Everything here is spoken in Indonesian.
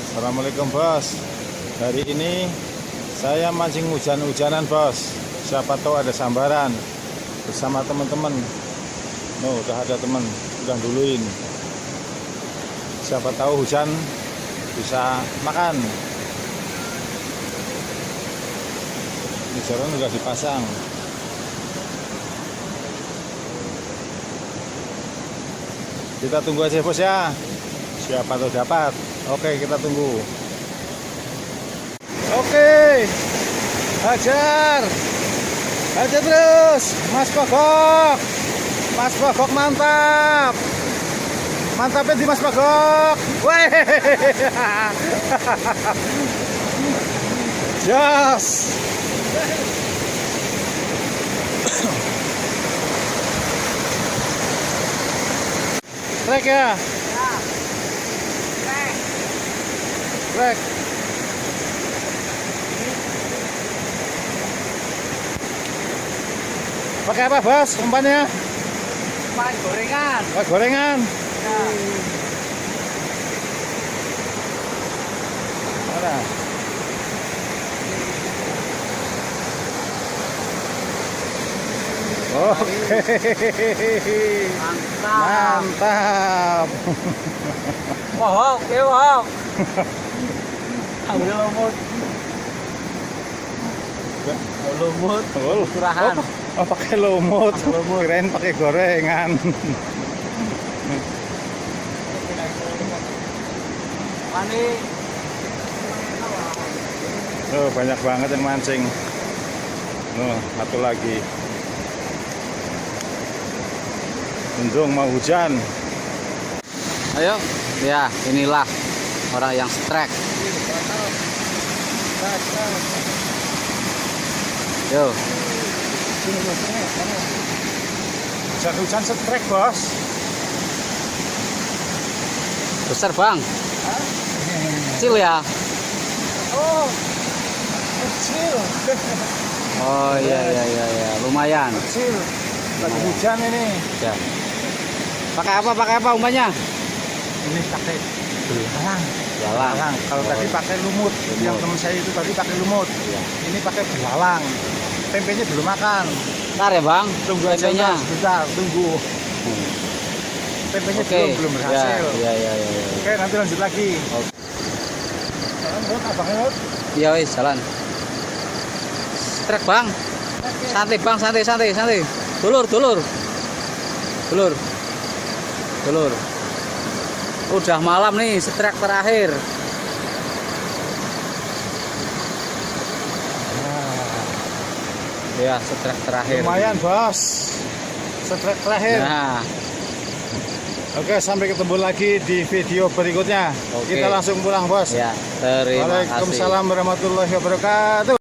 Assalamualaikum bos. Hari ini saya mancing hujan-hujanan bos. Siapa tahu ada sambaran bersama teman-teman. Udah ada teman, udah duluin. Siapa tahu hujan bisa makan. Ini jaran udah dipasang. Kita tunggu aja bos ya. Siapa tahu dapat. Oke, kita tunggu. Oke, hajar terus, Mas Pogok. Mas Pogok mantap. Mantapnya di Mas Pogok. Weh, jos. Trek ya. Trek. Pakai apa bos umpannya? Umpan gorengan. Pakai gorengan. Ya. Mana? Oke. Mantap. Mantap. Mohok, ya mohok. Ambil lumut. Lumut. Curahan. Oh, pakai lumut. Kirain pakai gorengan. Ini Oh, banyak banget yang mancing. Satu lagi. Mendung mau hujan. ayo, ya inilah orang yang strike. Yo, Hujan-hujan setrek bos. besar bang. Kecil ya? Oh, kecil. Oh iya, lumayan. Kecil. Lagi hujan ini. Ya. Pakai apa umpannya? Ini pakai belalang. Belalang. Kalau tadi pakai lumut. Yang teman saya itu tadi pakai lumut. Iya. Ini pakai belalang. Tempenya belum makan. Bentar ya bang. Tunggu aja tempenya. sebentar, tunggu. Tempenya Oke. belum berhasil. Ya. Oke, nanti lanjut lagi. Oke. Jalan Rut, abang Rut. Iya wis jalan. Strike bang. Santai bang, santai. Dulur. Udah malam nih, strike terakhir. Ya, strike terakhir. Lumayan bos. Setrek terakhir. Nah, Oke, sampai ketemu lagi di video berikutnya. Oke. Kita langsung pulang bos. ya, terima kasih. Waalaikumsalam warahmatullahi wabarakatuh.